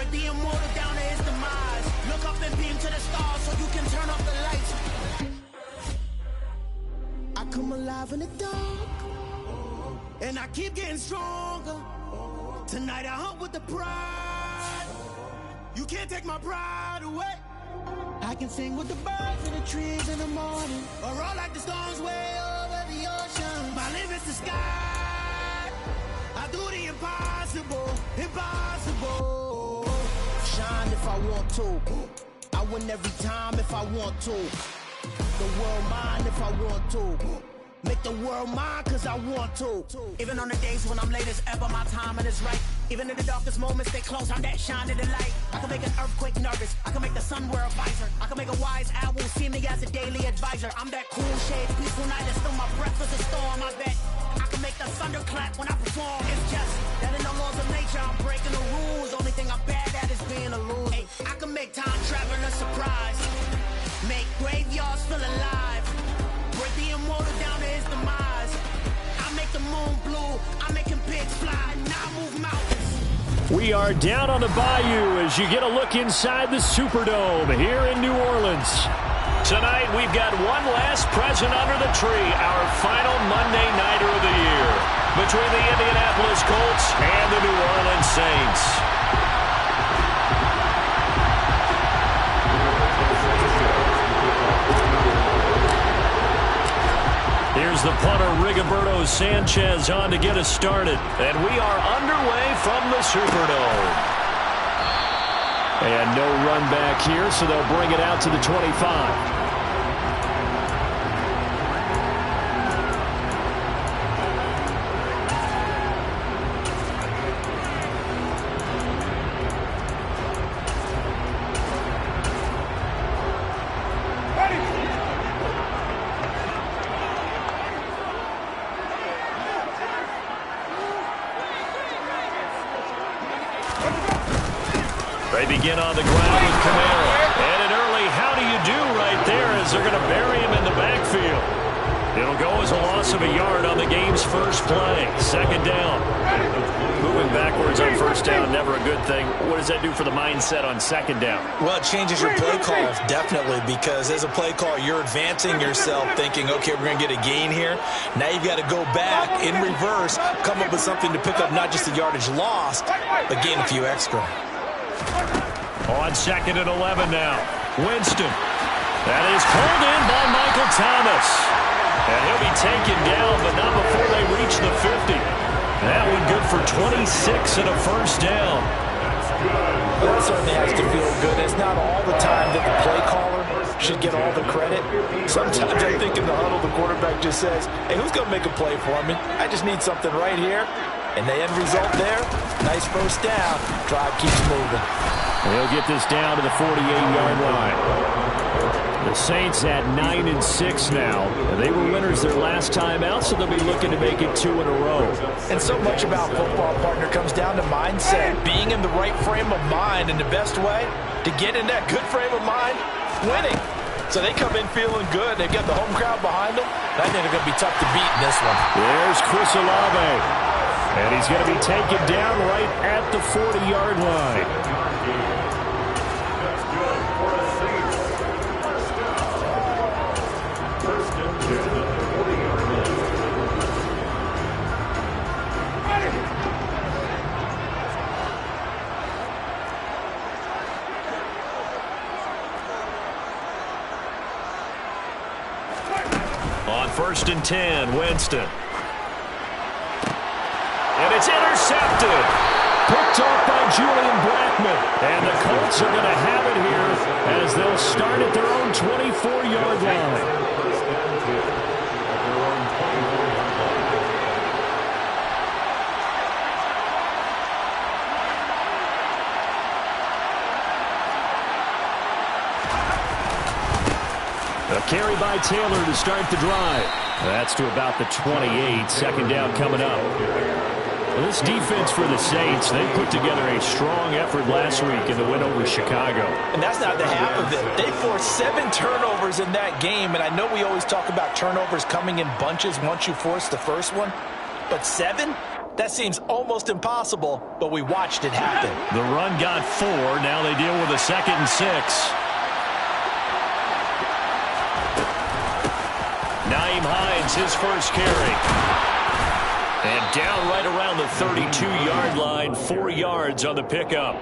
Brought the immortal down to his demise. Look up and beam to the stars so you can turn off the lights. I come alive in the dark, and I keep getting stronger. Tonight I hunt with the pride. You can't take my pride away. I can sing with the birds and the trees in the morning, or roll like the storms way over the ocean. My limit's the sky. I do the impossible, impossible. Shine if I want to. I win every time if I want to. The world mine if I want to. Make the world mine cause I want to. Even on the days when I'm late as ever, my timing is right. Even in the darkest moments, stay close, I'm that shine of the light. I can make an earthquake nervous, I can make the sun wear a visor. I can make a wise owl see me as a daily advisor. I'm that cool shade, peaceful night, and still my breath is a storm, I bet. I can make the thunder clap when I perform. It's just that in the laws of nature, I'm breaking the rules. Only thing I'm bad at is being a loser. Hey, I can make time travel a surprise. Make graveyards feel alive. Break the immortal down to his demise. I make the moon blue. I'm making pigs fly. Now I move mountains. We are down on the bayou as you get a look inside the Superdome here in New Orleans. Tonight we've got one last present under the tree, our final Monday Nighter of the year, between the Indianapolis Colts and the New Orleans Saints. Here's the punter, Rigoberto Sanchez, on to get us started. And we are underway from the Superdome. And no run back here, so they'll bring it out to the 25. They begin on the ground with Kamara. And an early how do you do right there as they're going to bury him in the backfield. It'll go as a loss of a yard on the game's first play. Second down. Moving backwards on first down, never a good thing. What does that do for the mindset on second down? Well, it changes your play call, definitely, because as a play call, you're advancing yourself thinking, okay, we're going to get a gain here. Now you've got to go back in reverse, come up with something to pick up not just the yardage lost, but gain a few extra. On second and 11 now. Winston. That is pulled in by Michael Thomas. And he'll be taken down, but not before they reach the 50. That one good for 26 and a first down. That certainly has to feel good. It's not all the time that the play caller should get all the credit. Sometimes I think in the huddle, the quarterback just says, hey, who's going to make a play for me? I just need something right here. And the end result there, nice first down. Drive keeps moving. They'll get this down to the 48-yard line. The Saints at 9-6 now. They were winners their last time out, so they'll be looking to make it 2 in a row. And so much about football, partner, comes down to mindset. Being in the right frame of mind, and the best way to get in that good frame of mind, winning. So they come in feeling good. They've got the home crowd behind them. I think they're going to be tough to beat in this one. There's Chris Olave. And he's going to be taken down right at the 40-yard line. On first and 10, Winston. And it's intercepted. Picked off by Julian Blackman. And the Colts are going to have it here as they'll start at their own 24-yard line. A carry by Taylor to start the drive. That's to about the 28. Second down coming up. Well, this defense for the Saints, they put together a strong effort last week in the win over Chicago. And that's not the half of it. They forced 7 turnovers in that game, and I know we always talk about turnovers coming in bunches once you force the first one, but 7? That seems almost impossible, but we watched it happen. The run got 4. Now they deal with a 2nd and 6. Nyheim Hines, his first carry. And down right around the 32-yard line, 4 yards on the pickup.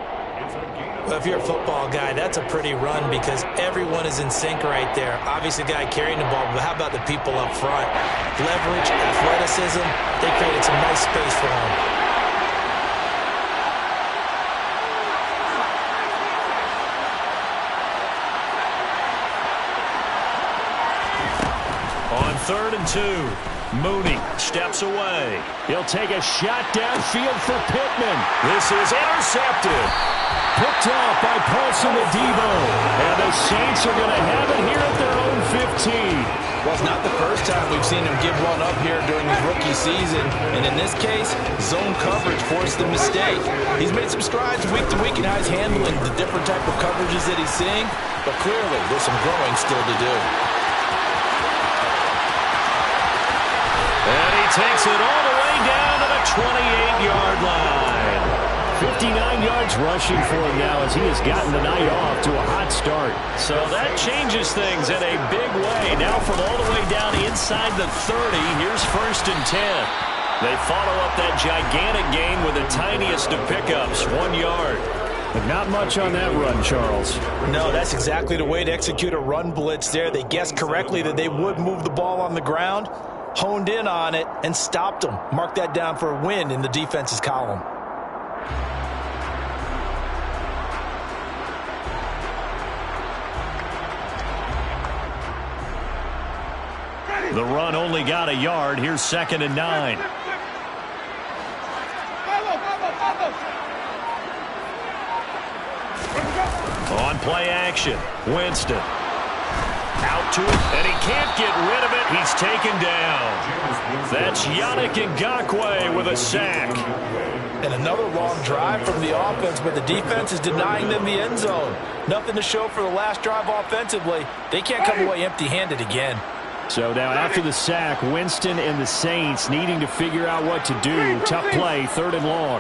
Well, if you're a football guy, that's a pretty run because everyone is in sync right there. Obviously, the guy carrying the ball, but how about the people up front? Leverage, athleticism, they created some nice space for him. On 3rd and 2, Mooney steps away. He'll take a shot downfield for Pittman. This is intercepted. Picked off by Paulson Adebo. And the Saints are going to have it here at their own 15. Well, it's not the first time we've seen him give one up here during his rookie season. And in this case, zone coverage forced the mistake. He's made some strides week to week in how he's handling the different type of coverages that he's seeing. But clearly, there's some growing still to do. And he takes it all the way down to the 28-yard line. 59 yards rushing for him now as he has gotten the night off to a hot start. So that changes things in a big way. Now from all the way down inside the 30, here's 1st and 10. They follow up that gigantic gain with the tiniest of pickups, 1 yard. But not much on that run, Charles. No, that's exactly the way to execute a run blitz there. They guessed correctly that they would move the ball on the ground, honed in on it, and stopped them. Mark that down for a win in the defense's column. The run only got a yard. Here's 2nd and 9. On play action, Winston. Out to it, and he can't get rid of it. He's taken down. That's Yannick Ngakoue with a sack. And another long drive from the offense, but the defense is denying them the end zone. Nothing to show for the last drive offensively. They can't come away empty-handed again. So now after the sack, Winston and the Saints needing to figure out what to do. Tough play, 3rd and long.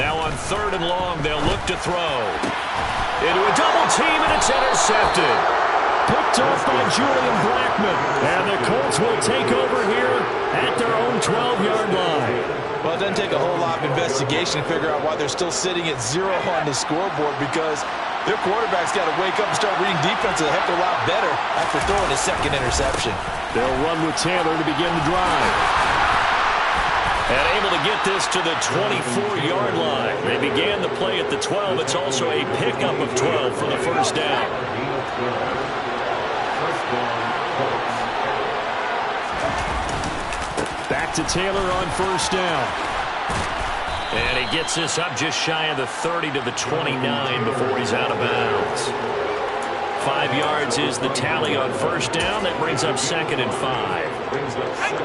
Now on 3rd and long, they'll look to throw. Into a double team, and it's intercepted. Picked off by Julian Blackmon. And the Colts will take over here at their own 12-yard line. Well, it doesn't take a whole lot of investigation to figure out why they're still sitting at 0 on the scoreboard, because their quarterback's got to wake up and start reading defense a heck of a lot better after throwing his 2nd interception. They'll run with Taylor to begin the drive. And able to get this to the 24-yard line. They began the play at the 12. It's also a pickup of 12 for the first down. Back to Taylor on 1st down. And he gets this up just shy of the 30 to the 29 before he's out of bounds. 5 yards is the tally on 1st down. That brings up 2nd and 5.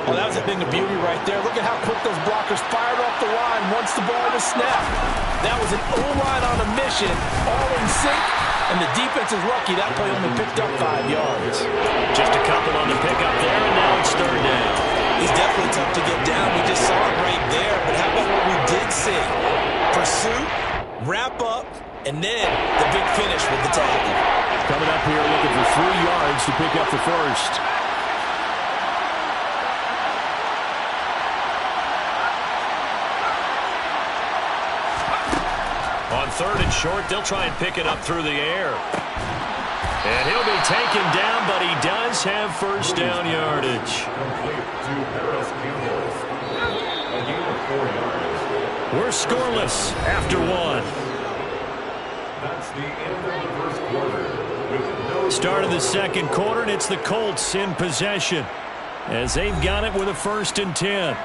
Well, that was a thing of beauty right there. Look at how quick those blockers fired off the line once the ball was snapped. That was an O-line on a mission, all in sync, and the defense is lucky that play only picked up 5 yards. Just a couple on the pickup there, and now it's 3rd down. He's definitely tough to get down. We just saw it right there, but how about what we did see? Pursuit, wrap up, and then the big finish with the tackle. Coming up here looking for 3 yards to pick up the first. On 3rd and short, they'll try and pick it up through the air. And he'll be taken down, but he does have 1st down yardage. We're scoreless after 1. That's the end of the first quarter. Start of the 2nd quarter, and it's the Colts in possession as they've got it with a 1st and 10.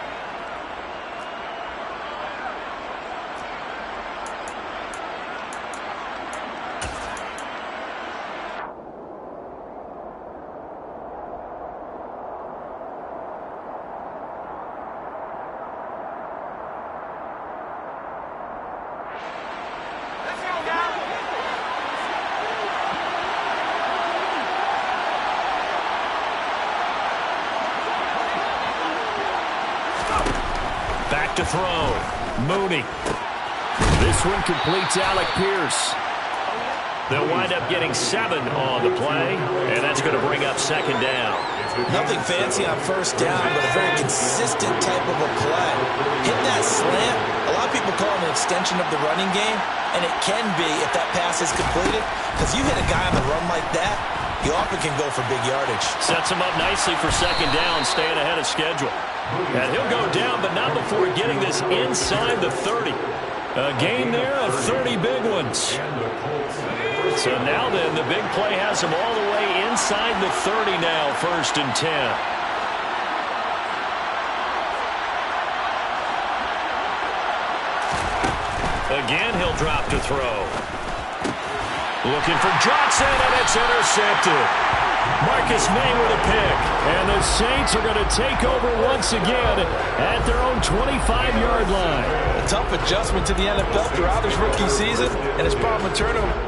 to throw. Mooney. This one completes Alec Pierce. They'll wind up getting 7 on the play, and that's going to bring up second down. Nothing fancy on first down, but a very consistent type of a play. Hit that slant. A lot of people call it an extension of the running game, and it can be if that pass is completed, because you hit a guy on the run like that, you often can go for big yardage. Sets him up nicely for second down, staying ahead of schedule. And he'll go down, but not before getting this inside the 30. A gain there of 30 big ones. So now then, the big play has him all the way inside the 30 now, 1st and 10. Again, he'll drop to throw. Looking for Johnson, and it's intercepted. Marcus May with a pick. And the Saints are going to take over once again at their own 25-yard line. A tough adjustment to the NFL throughout his rookie season, and his problem with turnover.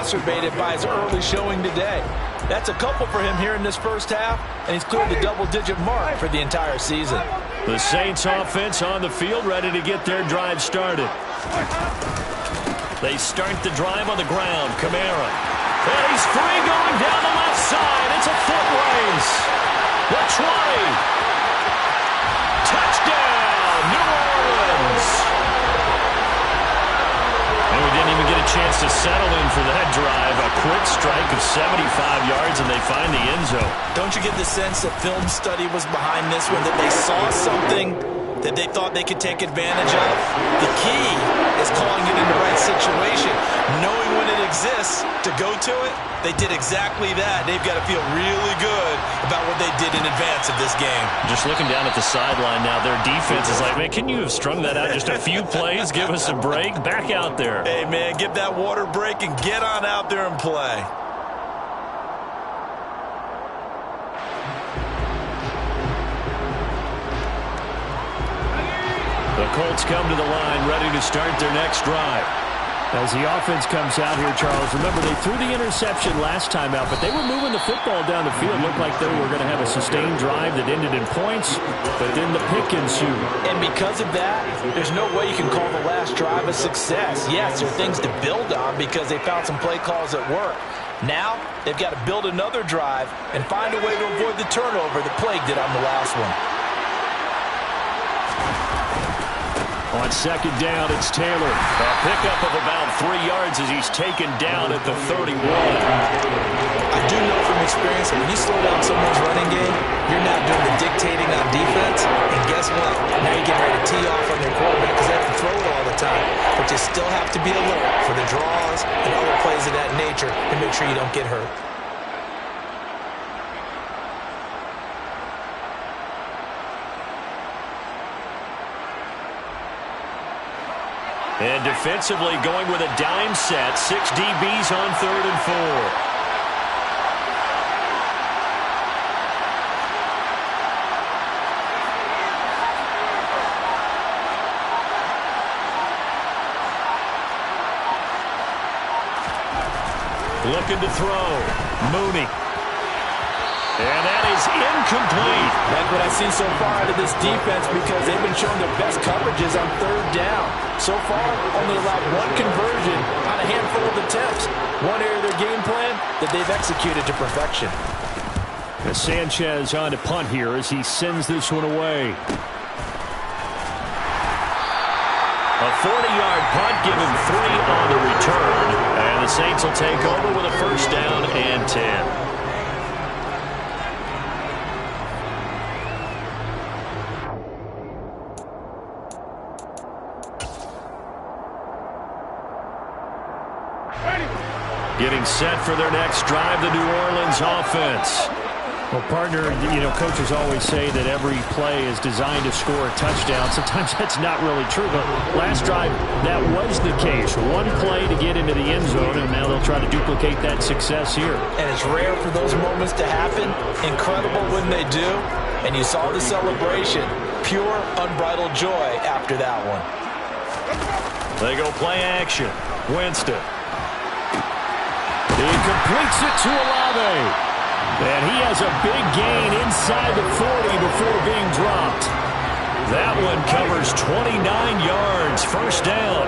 Exacerbated by his early showing today. That's a couple for him here in this first half, and he's cleared the double-digit mark for the entire season. The Saints offense on the field, ready to get their drive started. They start the drive on the ground. Kamara. And he's free going down the left side. It's a foot race. The 20. Touchdown, New Orleans. And we didn't even get a chance to settle in for that drive. A quick strike of 75 yards, and they find the end zone. Don't you get the sense that film study was behind this one, that they saw something that they thought they could take advantage of? The key is calling it in the right situation, knowing when it exists to go to it. They did exactly that. They've got to feel really good about what they did in advance of this game. Just looking down at the sideline now, their defense is like, man, can you have strung that out just a few plays? Give us a break. Back out there. Hey, man, give that water break and get on out there and play. The Colts come to the line, ready to start their next drive. As the offense comes out here, Charles, remember they threw the interception last time out, but they were moving the football down the field. Looked like they were going to have a sustained drive that ended in points, but then the pick ensued. And because of that, there's no way you can call the last drive a success. Yes, there are things to build on because they found some play calls that work. Now, they've got to build another drive and find a way to avoid the turnover that plagued it on the last one. On second down, it's Taylor. A pickup of about 3 yards as he's taken down at the 31. I do know from experience that when you slow down someone's running game, you're not doing the dictating on defense. And guess what? Now you're getting ready to tee off on their quarterback because they have to throw it all the time. But you still have to be alert for the draws and other plays of that nature to make sure you don't get hurt. And defensively going with a dime set. 6 DBs on 3rd and 4. Looking to throw. Mooney. And that is incomplete. Like what I've seen so far out of this defense because they've been showing their best coverages on 3rd down. So far, only allowed 1 conversion on a handful of attempts. One area of their game plan that they've executed to perfection. As Sanchez on to punt here as he sends this one away. A 40-yard punt, give him 3 on the return. And the Saints will take over with a 1st down and 10. Getting set for their next drive, the New Orleans offense. Well, partner, coaches always say that every play is designed to score a touchdown. Sometimes that's not really true, but last drive, that was the case. One play to get into the end zone, and now they'll try to duplicate that success here. And it's rare for those moments to happen. Incredible when they do. And you saw the celebration. Pure, unbridled joy after that one. They go play action. Winston. He completes it to Olave. And he has a big gain inside the 40 before being dropped. That one covers 29 yards. First down.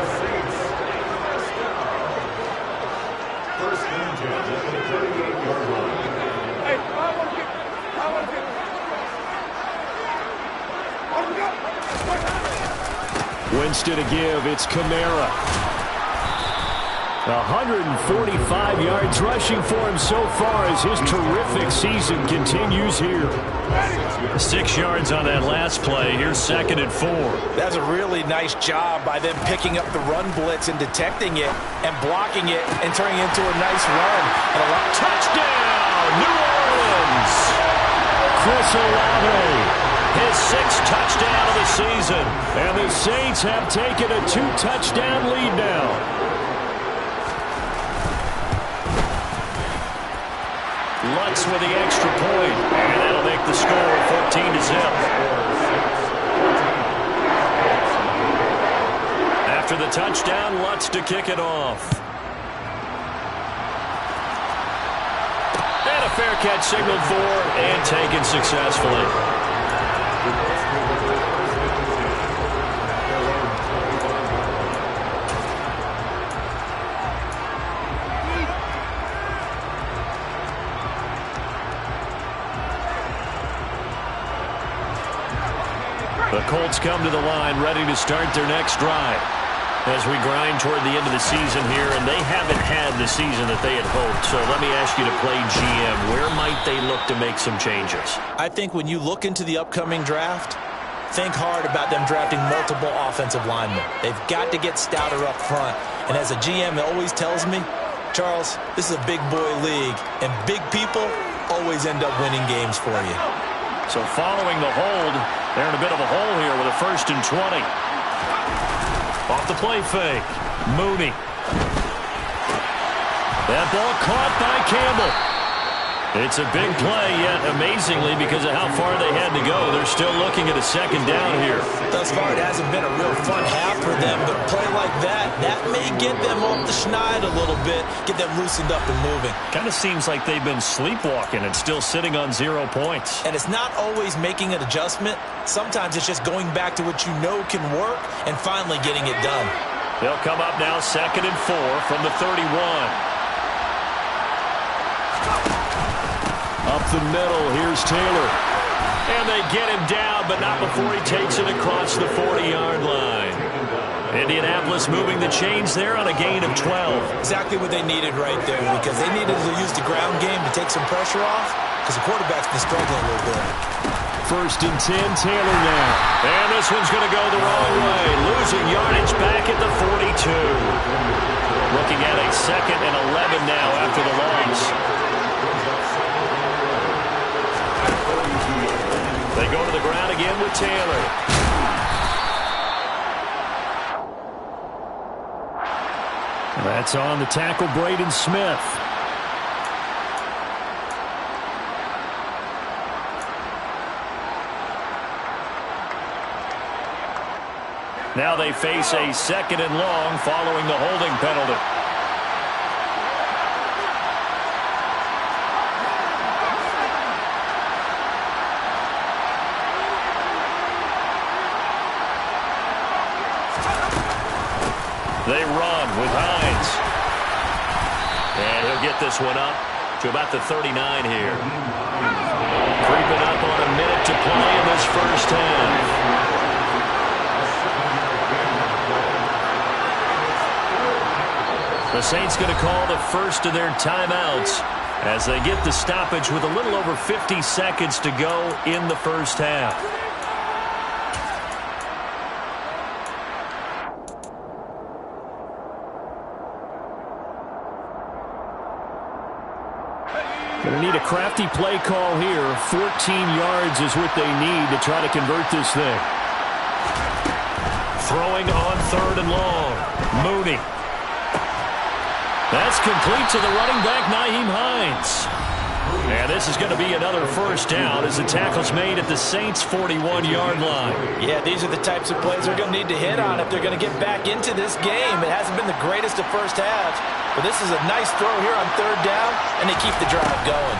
First and 10 at the 38-yard line. Winston to give. It's Kamara. 145 yards rushing for him so far as his terrific season continues here. 6 yards on that last play. Here's 2nd and 4. That's a really nice job by them picking up the run blitz and detecting it and blocking it and turning it into a nice run. And a touchdown, New Orleans! Chris Olave, his 6th touchdown of the season. And the Saints have taken a 2-touchdown lead now. Lutz with the extra point, and that'll make the score 14-0. After the touchdown, Lutz to kick it off. And a fair catch signaled for and taken successfully. The Colts come to the line, ready to start their next drive. As we grind toward the end of the season here, and they haven't had the season that they had hoped. So let me ask you to play GM. Where might they look to make some changes? I think when you look into the upcoming draft, think hard about them drafting multiple offensive linemen. They've got to get stouter up front. And as a GM, it always tells me, Charles, this is a big boy league, and big people always end up winning games for you. So following the hold, they're in a bit of a hole here with a 1st and 20. Off the play fake. Mooney. That ball caught by Campbell. It's a big play, yet amazingly, because of how far they had to go, they're still looking at a 2nd down here. Thus far, it hasn't been a real fun half for them, but a play like that may get them off the schneid a little bit, get them loosened up and moving. Kind of seems like they've been sleepwalking and still sitting on 0 points. And it's not always making an adjustment. Sometimes it's just going back to what you know can work and finally getting it done. They'll come up now 2nd and 4 from the 31. Up the middle, here's Taylor. And they get him down, but not before he takes it across the 40-yard line. Indianapolis moving the chains there on a gain of 12. Exactly what they needed right there, because they needed to use the ground game to take some pressure off, because the quarterback's been struggling a little bit. 1st and 10, Taylor now. And this one's going to go the wrong way. Losing yardage back at the 42. Looking at a 2nd and 11 now after the loss. They go to the ground again with Taylor. That's on the tackle, Braden Smith. Now they face a 2nd and long following the holding penalty. They run with Hines. And he'll get this one up to about the 39 here. Creeping up on a minute to play in this first half. The Saints going to call the first of their timeouts as they get the stoppage with a little over 50 seconds to go in the first half. Going to need a crafty play call here. 14 yards is what they need to try to convert this thing. Throwing on 3rd and long. Mooney. That's complete to the running back, Nyheim Hines. And this is going to be another first down as the tackle's made at the Saints' 41-yard line. Yeah, these are the types of plays they're going to need to hit on if they're going to get back into this game. It hasn't been the greatest of first halves, but this is a nice throw here on 3rd down, and they keep the drive going.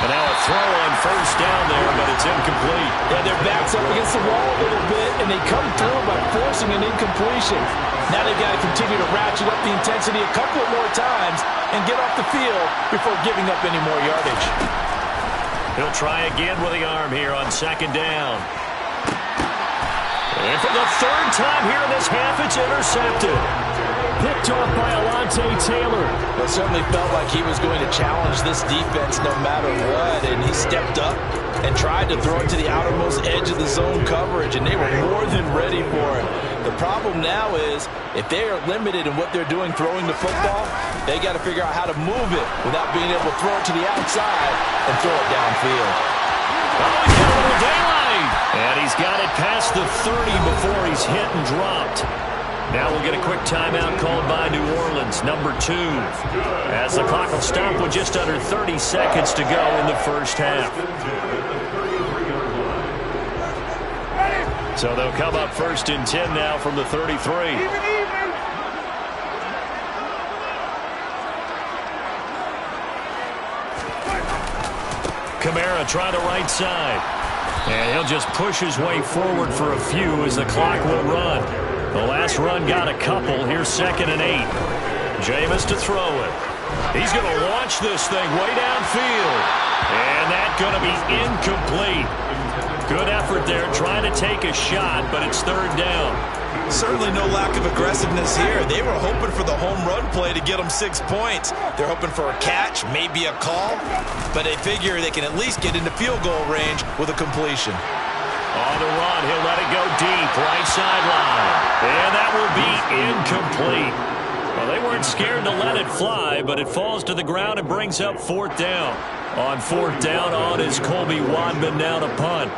And now a throw on 1st down there, but it's incomplete. Yeah, their back's up against the wall a little bit, and they come through by forcing an incompletion. Now they've got to continue to ratchet up the intensity a couple of more times and get off the field before giving up any more yardage. He'll try again with the arm here on 2nd down. And for the 3rd time here in this half, it's intercepted. Picked off by Alontae Taylor. It certainly felt like he was going to challenge this defense no matter what, and he stepped up and tried to throw it to the outermost edge of the zone coverage, and they were more than ready for it. The problem now is if they are limited in what they're doing throwing the football, they got to figure out how to move it without being able to throw it to the outside and throw it downfield. Oh, he's got a little daylight. And he's got it past the 30 before he's hit and dropped. Now we'll get a quick timeout called by New Orleans, number 2. As the clock will stop with just under 30 seconds to go in the first half. So they'll come up 1st and 10 now from the 33. Kamara try the right side. And he'll just push his way forward for a few as the clock will run. The last run got a couple. Here's 2nd and 8. Jameis to throw it. He's going to launch this thing way downfield. And that's going to be incomplete. Good effort there trying to take a shot, but it's 3rd down. Certainly no lack of aggressiveness here. They were hoping for the home run play to get them 6 points. They're hoping for a catch, maybe a call, but they figure they can at least get into field goal range with a completion. On the run, he'll let it go deep, right sideline. And that will be incomplete. Well, they weren't scared to let it fly, but it falls to the ground and brings up 4th down. On 4th down, on is Colby Wadman now to punt.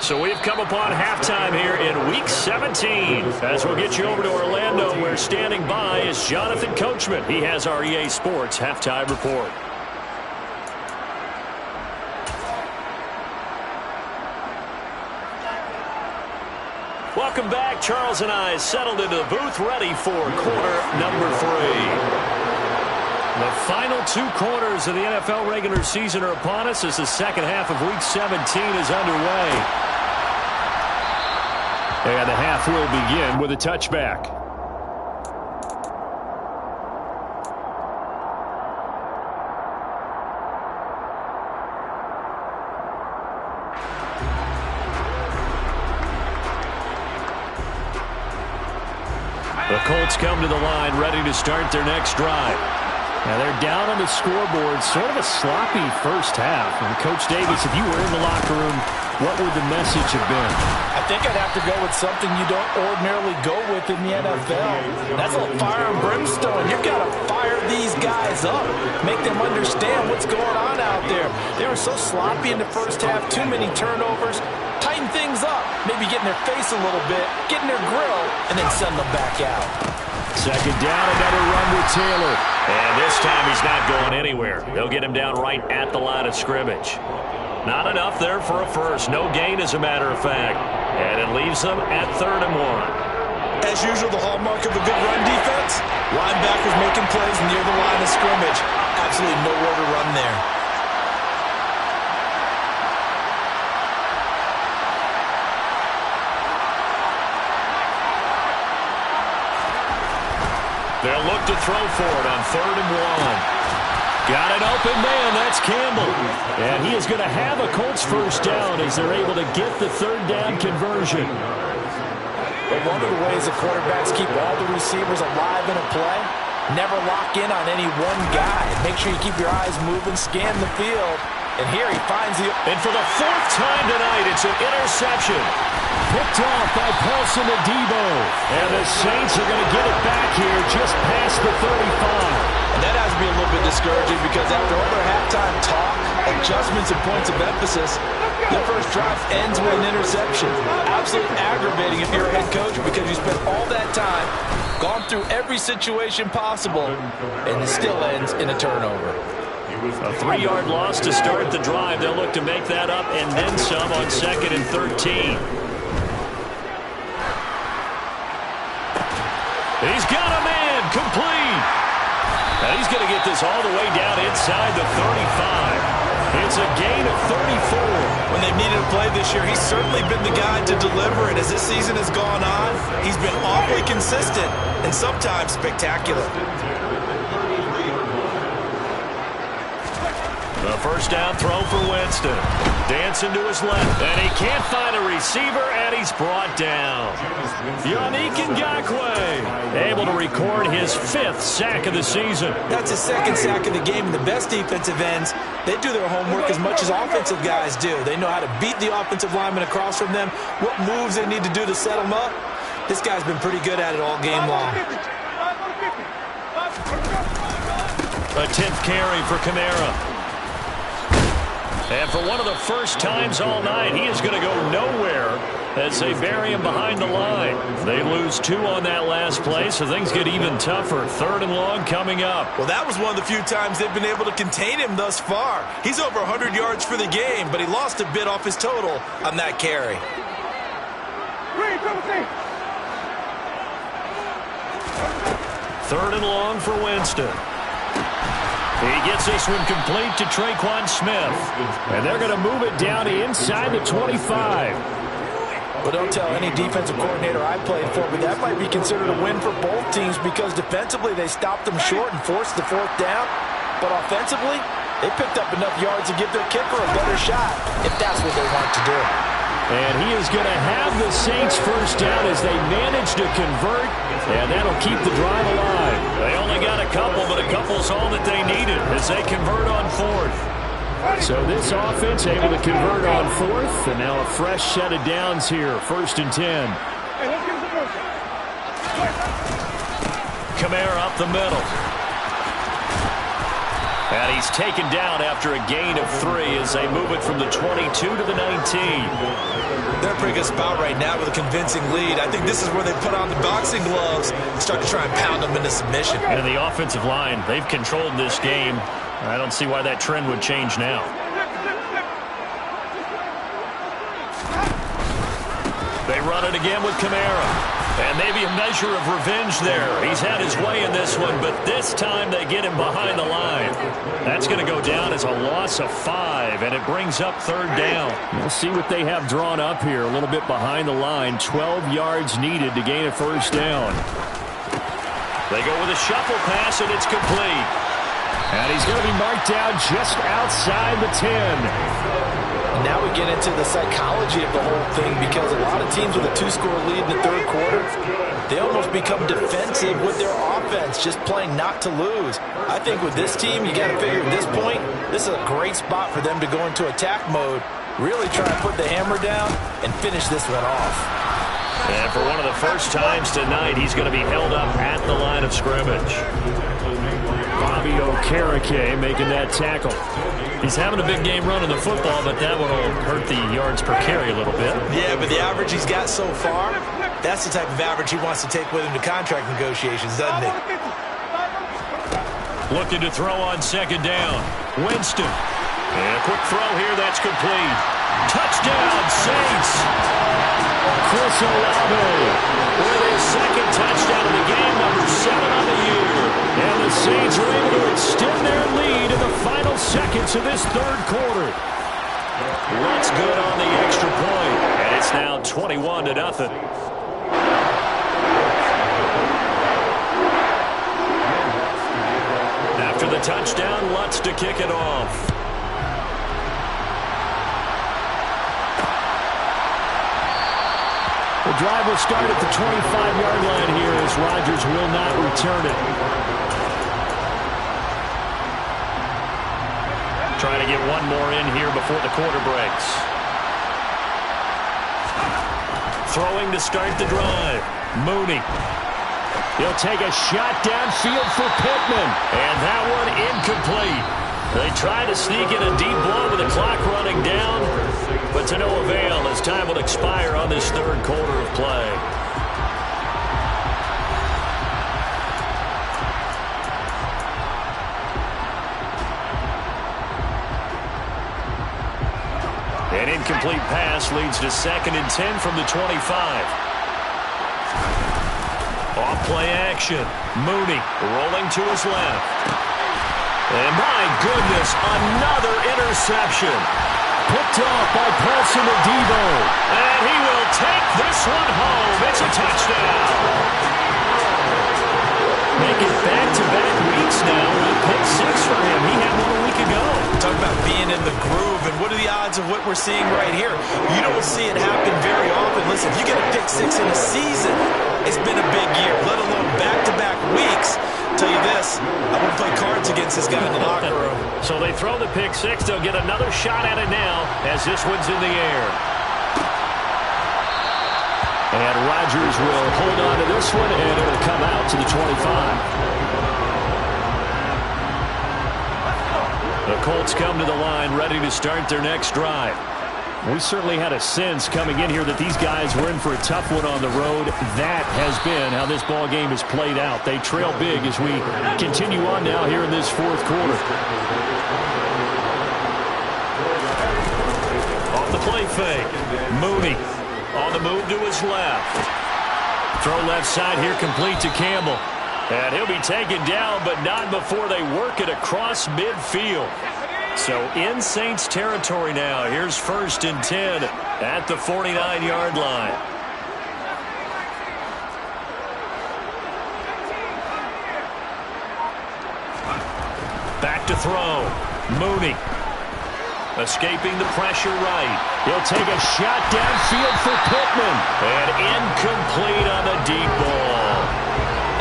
So we've come upon halftime here in Week 17. As we'll get you over to Orlando, where standing by is Jonathan Coachman. He has our EA Sports Halftime Report. Welcome back. Charles and I settled into the booth ready for quarter number 3. The final 2 quarters of the NFL regular season are upon us as the second half of Week 17 is underway. And the half will begin with a touchback. The Colts come to the line ready to start their next drive. Now they're down on the scoreboard, sort of a sloppy first half. And Coach Davis, if you were in the locker room, what would the message have been? I think I'd have to go with something you don't ordinarily go with in the NFL. That's a little fire and brimstone. You've got to fire these guys up. Make them understand what's going on out there. They were so sloppy in the first half, too many turnovers. Tighten things up. Maybe get in their face a little bit, get in their grill, and then send them back out. Second down, another run with Taylor. And this time he's not going anywhere. They'll get him down right at the line of scrimmage. Not enough there for a first. No gain, as a matter of fact. And it leaves them at 3rd and 1. As usual, the hallmark of a good run defense, linebackers making plays near the line of scrimmage. Absolutely nowhere to run there. They'll look to throw for it on 3rd and 1. Got an open man. That's Campbell. And he is going to have a Colts first down as they're able to get the third down conversion. But one of the ways the quarterbacks keep all the receivers alive in a play, never lock in on any one guy. Make sure you keep your eyes moving, scan the field. And here he finds the... And for the fourth time tonight, it's an interception. Picked off by Paulson Adebo. And the Saints are going to get it back here just past the 35. And that has to be a little bit discouraging because after all their halftime talk, adjustments and points of emphasis, their first drive ends with an interception. Absolutely aggravating if you're a head coach because you spent all that time, gone through every situation possible, and it still ends in a turnover. A 3-yard loss to start the drive. They'll look to make that up and then some on 2nd and 13. He's got a man complete. And he's going to get this all the way down inside the 35. It's a gain of 34. When they've needed a play this year, he's certainly been the guy to deliver it. As this season has gone on, he's been awfully consistent and sometimes spectacular. The first down throw for Winston. Dancing to his left. And he can't find a receiver, and he's brought down. Yannick Ngakoue able to record his 5th sack of the season. That's his 2nd sack of the game. And the best defensive ends, they do their homework as much as offensive guys do. They know how to beat the offensive lineman across from them, what moves they need to do to set them up. This guy's been pretty good at it all game long. A 10th carry for Kamara. And for one of the first times all night, he is going to go nowhere as they bury him behind the line. They lose 2 on that last play, so things get even tougher. 3rd and long coming up. Well, that was one of the few times they've been able to contain him thus far. He's over 100 yards for the game, but he lost a bit off his total on that carry. 3rd and long for Winston. He gets this one complete to Traquan Smith. And they're going to move it down inside the 25. Well, don't tell any defensive coordinator I played for, but that might be considered a win for both teams because defensively they stopped them short and forced the 4th down. But offensively, they picked up enough yards to give their kicker a better shot if that's what they want to do. And he is going to have the Saints first down as they manage to convert, and that'll keep the drive alive. They only got a couple, but a couple's all that they needed as they convert on 4th. So this offense able to convert on 4th, and now a fresh set of downs here, 1st and 10. Kamara up the middle. And he's taken down after a gain of 3 as they move it from the 22 to the 19. They're in a pretty good spot right now with a convincing lead. I think this is where they put on the boxing gloves and start to try and pound them into submission. And the offensive line, they've controlled this game. I don't see why that trend would change now. They run it again with Kamara. And maybe a measure of revenge there. He's had his way in this one, but this time they get him behind the line. That's going to go down as a loss of 5, and it brings up 3rd down. We'll see what they have drawn up here. A little bit behind the line. 12 yards needed to gain a first down. They go with a shuffle pass, and it's complete. And he's going to be marked down just outside the 10. Now we get into the psychology of the whole thing because a lot of teams with a 2-score lead in the 3rd quarter, they almost become defensive with their offense, just playing not to lose. I think with this team, you got to figure at this point, this is a great spot for them to go into attack mode, really try to put the hammer down and finish this one off. And for one of the first times tonight, he's going to be held up at the line of scrimmage. Bobby Okereke making that tackle. He's having a big game running the football, but that one will hurt the yards per carry a little bit. Yeah, but the average he's got so far, that's the type of average he wants to take with him to contract negotiations, doesn't he? Looking to throw on 2nd down. Winston. And a quick throw here, that's complete. Touchdown, Saints. Chris Olave with his 2nd touchdown of the game, number 7 on the year. And the Saints are able to extend their lead in the final seconds of this 3rd quarter. What's good on the extra point? And it's now 21-0. After the touchdown. Lutz to kick it off. The drive will start at the 25-yard line here as Rodgers will not return it. Trying to get one more in here before the quarter breaks. Throwing to start the drive. Mooney. He'll take a shot downfield for Pittman. And that one incomplete. They try to sneak in a deep ball with the clock running down, but to no avail as time will expire on this third quarter of play. An incomplete pass leads to 2nd and 10 from the 25. Off play action. Mooney rolling to his left. And my goodness, another interception. Picked off by Paulson Adebo. And he will take this one home. It's a touchdown. Make it back-to-back weeks now with pick 6 for him. He had one a week ago. Talk about being in the groove, and what are the odds of what we're seeing right here? You don't see it happen very often. Listen, if you get a pick 6 in a season, it's been a big year, let alone back-to-back weeks. Tell you this, I wouldn't play cards against this guy in the locker room. So they throw the pick 6. They'll get another shot at it now as this one's in the air. And Rodgers will hold on to this one, and it'll come out to the 25. The Colts come to the line ready to start their next drive. We certainly had a sense coming in here that these guys were in for a tough one on the road. That has been how this ball game has played out. They trail big as we continue on now here in this fourth quarter. Off the play fake. Mooney on the move to his left. Throw left side here complete to Campbell. And he'll be taken down, but not before they work it across midfield. So in Saints territory now. Here's 1st and 10 at the 49-yard line. Back to throw. Mooney. Escaping the pressure right. He'll take a shot downfield for Pittman. And incomplete on the deep ball.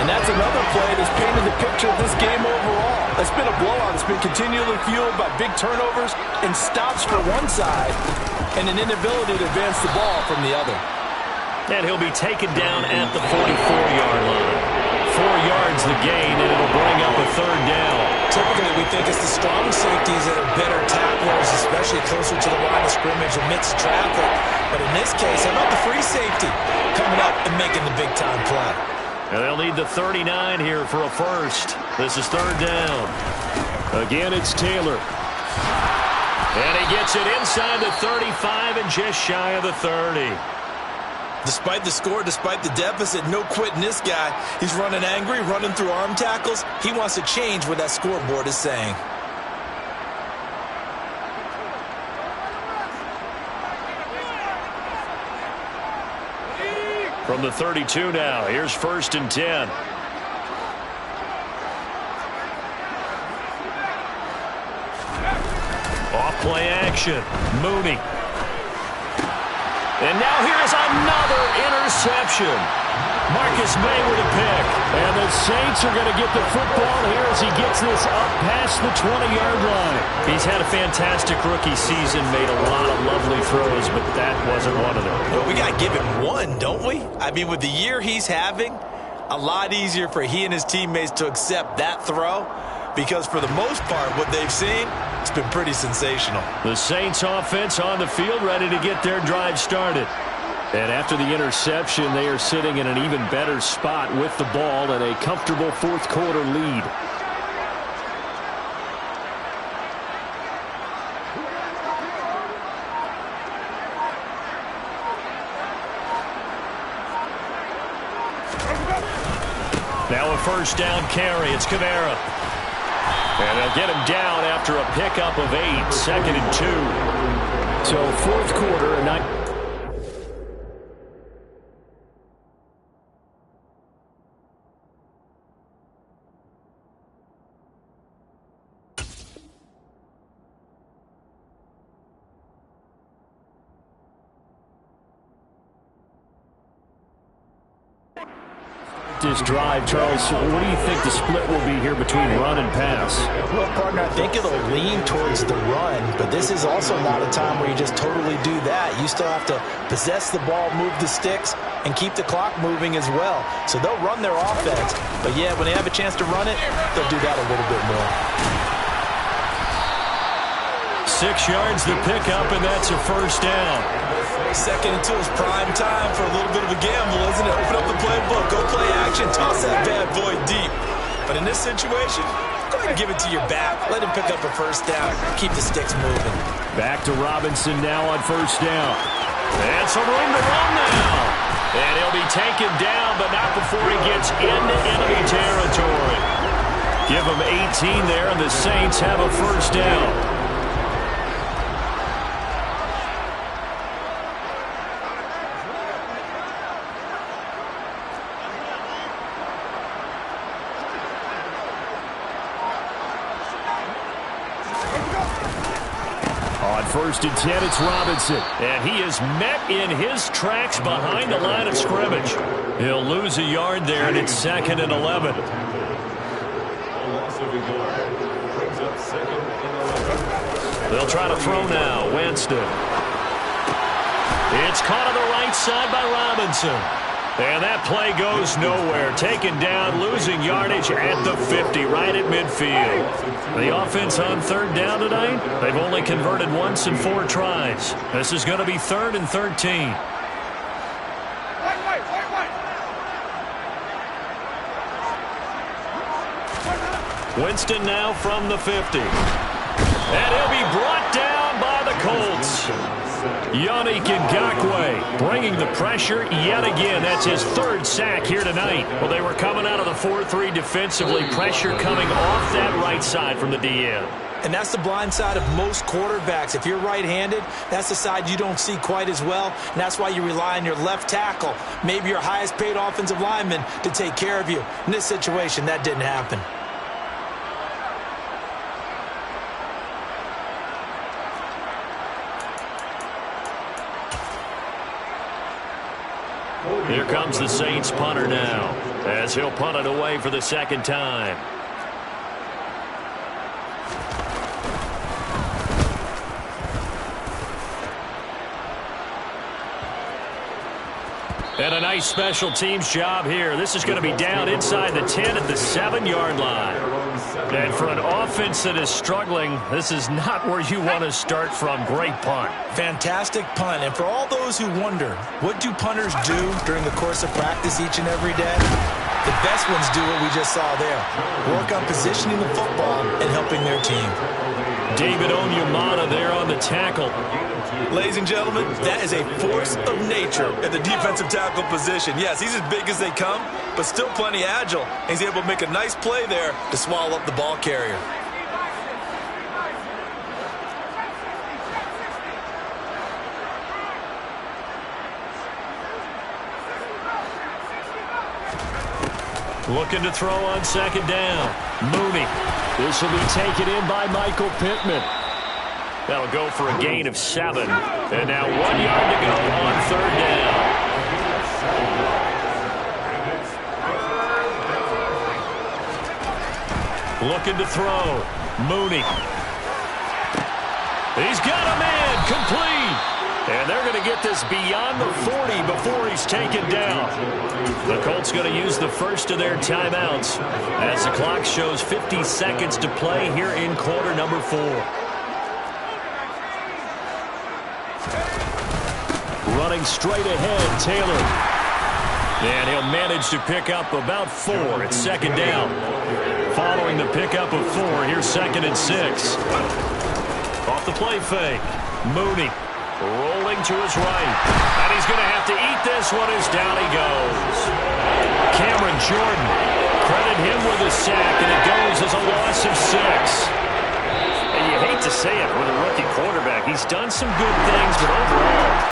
And that's another play that's painted the picture of this game overall. It's been a blowout. It's been continually fueled by big turnovers and stops for one side and an inability to advance the ball from the other. And he'll be taken down at the 44-yard line. 4 yards the gain, and it'll bring up a 3rd down. Typically, we think it's the strong safeties that are better tacklers, especially closer to the line of scrimmage amidst traffic. But in this case, how about the free safety coming up and making the big-time play? And they'll need the 39 here for a first. This is 3rd down. Again, it's Taylor. And he gets it inside the 35 and just shy of the 30. Despite the score, despite the deficit, no quitting this guy. He's running angry, running through arm tackles. He wants to change what that scoreboard is saying. From the 32 now, here's 1st and 10. Off play action. Mooney. And now here's another interception. Marcus May with a pick. And the Saints are going to get the football here as he gets this up past the 20-yard line. He's had a fantastic rookie season, made a lot of lovely throws, but that wasn't one of them. Well, we got to give him one, don't we? I mean, with the year he's having, a lot easier for he and his teammates to accept that throw because for the most part, what they've seen, it's been pretty sensational. The Saints offense on the field ready to get their drive started. And after the interception, they are sitting in an even better spot with the ball and a comfortable fourth quarter lead. Now a 1st down carry. It's Kamara. And they'll get him down after a pickup of 8. 2nd and 2. So fourth quarter, and this drive. Charles, what do you think the split will be here between run and pass? Well, partner, I think it'll lean towards the run, but this is also not a time where you just totally do that. You still have to possess the ball, move the sticks, and keep the clock moving as well. So they'll run their offense, but yeah, when they have a chance to run it, they'll do that a little bit more. 6 yards the pickup, and that's a first down. Second and 2 is prime time for a little bit of a gamble, isn't it? Open up the playbook, go play action, toss that bad boy deep. But in this situation, go ahead and give it to your back. Let him pick up a first down. Keep the sticks moving. Back to Robinson now on first down. And some room to run now. And he'll be taken down, but not before he gets into enemy territory. Give him 18 there, and the Saints have a first down. First and 10, it's Robinson. And he is met in his tracks behind the line of scrimmage. He'll lose a yard there, and it's 2nd and 11. They'll try to throw now. Winston. It's caught on the right side by Robinson. And that play goes nowhere. Taken down, losing yardage at the 50, right at midfield. The offense on third down tonight, they've only converted once in 4 tries. This is going to be 3rd and 13. Winston now from the 50. And he'll be brought down by the Colts. Yannick Ngakoue bringing the pressure yet again. That's his 3rd sack here tonight. Well, they were coming out of the 4-3 defensively. Pressure coming off that right side from the DN. And that's the blind side of most quarterbacks. If you're right-handed, that's the side you don't see quite as well. And that's why you rely on your left tackle, maybe your highest-paid offensive lineman, to take care of you. In this situation, that didn't happen. Here comes the Saints punter now, as he'll punt it away for the 2nd time. And a nice special teams job here. This is going to be down inside the 10 at the 7-yard line. And for an offense that is struggling, this is not where you want to start from. Great punt. Fantastic punt. And for all those who wonder, what do punters do during the course of practice each and every day? The best ones do what we just saw there. Work on positioning the football and helping their team. David Onyemata there on the tackle. Ladies and gentlemen, that is a force of nature at the defensive tackle position. Yes, he's as big as they come, but still plenty agile. He's able to make a nice play there to swallow up the ball carrier. Looking to throw on 2nd down. Mooney. This will be taken in by Michael Pittman. That'll go for a gain of 7. And now 1 yard to go on 3rd down. Looking to throw. Mooney. He's got a man. Complete. And they're going to get this beyond the 40 before he's taken down. The Colts going to use the first of their timeouts as the clock shows 50 seconds to play here in quarter number 4. Running straight ahead, Taylor. And he'll manage to pick up about 4 at 2nd down. Following the pickup of 4, here's 2nd and 6. Off the play fake. Mooney rolling to his right. And he's going to have to eat this one as down he goes. Cameron Jordan, credit him with a sack, and it goes as a loss of 6. And you hate to say it with a rookie quarterback. He's done some good things, but overall,